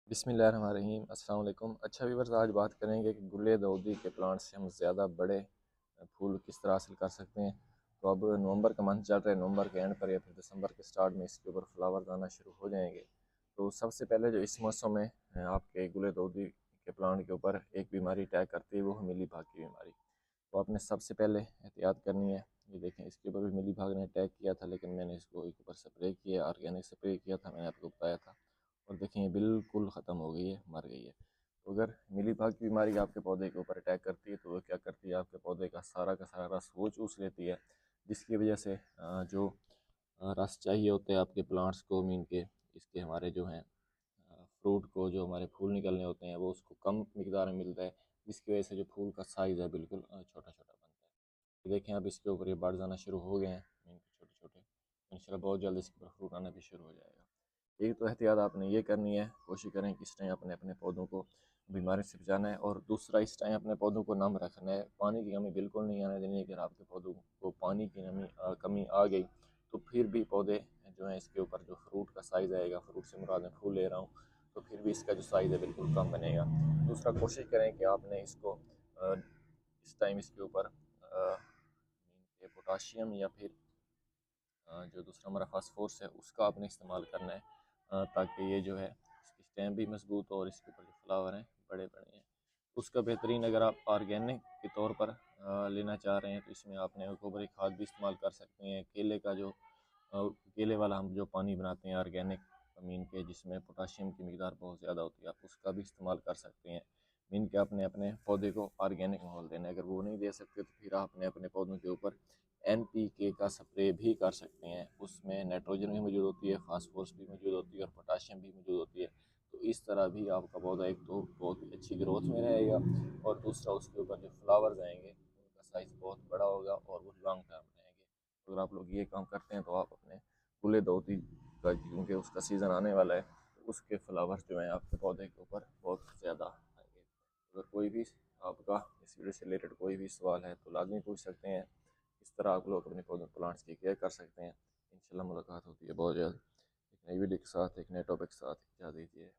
बिस्मिल्लाहिर्रहमानिर्रहीम। अस्सलाम वालेकुम। अच्छा व्यूअर्स, आज बात करेंगे कि गुले दाऊदी के प्लांट से हम ज़्यादा बड़े फूल किस तरह हासिल कर सकते हैं। तो अब नवंबर का मंथ चल रहा है, नवंबर के एंड पर या फिर दिसंबर के स्टार्ट में इसके ऊपर फ्लावर्स आना शुरू हो जाएंगे। तो सबसे पहले जो इस मौसम में आपके गुले दाऊदी के प्लांट के ऊपर एक बीमारी अटैक करती है, वो है मिली भाग की बीमारी। तो आपने सबसे पहले एहतियात करनी है। ये देखें, इसके ऊपर भी मिली भाग ने अटैक किया था, लेकिन मैंने इसको एक ऊपर स्प्रे किया, ऑर्गेनिक स्प्रे किया था, मैंने आपको बताया था। और देखें, ये बिल्कुल ख़त्म हो गई है, मर गई है। तो अगर मिलीबाग की बीमारी आपके पौधे के ऊपर अटैक करती है, तो वो क्या करती है, आपके पौधे का सारा रस वो चूस लेती है, जिसकी वजह से जो रस चाहिए होते हैं आपके प्लांट्स को, मीन के इसके हमारे जो हैं फ्रूट को, जो हमारे फूल निकलने होते हैं, वो उसको कम मिकदार में मिलता है, जिसकी वजह से जो फूल का साइज़ है बिल्कुल छोटा छोटा बनता है। तो देखें, अब इसके ऊपर ये बढ़ जाना शुरू हो गए हैं मीन के छोटे छोटे। इंशाल्लाह बहुत जल्द इसके ऊपर फ्रूट आना भी शुरू हो जाएगा। एक तो एहतियात आपने ये करनी है, कोशिश करें कि इस टाइम अपने अपने पौधों को बीमारी से बचाना है। और दूसरा, इस टाइम अपने पौधों को नम रखना है, पानी की कमी बिल्कुल नहीं आने देनी है। अगर आपके पौधों को पानी की कमी आ गई, तो फिर भी पौधे जो हैं, इसके ऊपर जो फ्रूट का साइज़ आएगा, फ्रूट से मुराद मैं फूल ले रहा हूँ, तो फिर भी इसका जो साइज़ है बिल्कुल कम बनेगा। दूसरा, कोशिश करें कि आपने इसको इस टाइम इसके ऊपर पोटाशियम या फिर जो दूसरा हमारा फास्फोरस है, उसका आपने इस्तेमाल करना है, ताकि ये जो है इसकी स्टेम भी मजबूत हो और इसके ऊपर जो फ्लावर हैं बड़े बड़े हैं। उसका बेहतरीन, अगर आप ऑर्गेनिक के तौर पर लेना चाह रहे हैं, तो इसमें आपने गोबरी खाद भी इस्तेमाल कर सकते हैं। केले का जो केले वाला हम जो पानी बनाते हैं ऑर्गेनिक मीन के, जिसमें पोटाशियम की मिकदार बहुत ज़्यादा होती है, आप उसका भी इस्तेमाल कर सकते हैं। मीन के आपने अपने पौधे को ऑर्गेनिक माहौल देना है। अगर वो नहीं दे सकते, तो फिर आपने अपने पौधों के ऊपर NPK का स्प्रे भी कर सकते हैं। उसमें नाइट्रोजन भी मौजूद होती है, फास्फोरस भी मौजूद होती है और पोटाशियम भी मौजूद होती है। तो इस तरह भी आपका पौधा एक तो बहुत ही अच्छी ग्रोथ में रहेगा, और दूसरा, उसके ऊपर जो फ्लावर्स आएंगे उनका साइज़ बहुत बड़ा होगा और वो लॉन्ग टर्म रहेंगे। तो अगर आप लोग ये काम करते हैं, तो आप अपने फूले दोती का, क्योंकि उसका सीज़न आने वाला है, तो उसके फ्लावर्स जो हैं आपके पौधे के ऊपर बहुत ज़्यादा आएंगे। अगर कोई भी आपका इस वीडियो से रिलेटेड कोई भी सवाल है, तो लाजमी पूछ सकते हैं। इस तरह आप लोग अपने पौधों प्लांट्स की केयर कर सकते हैं। इंशाल्लाह मुलाकात होती है बहुत जल्द एक नई वीडियो के साथ, एक नए टॉपिक के साथ। इजाज़त दीजिए।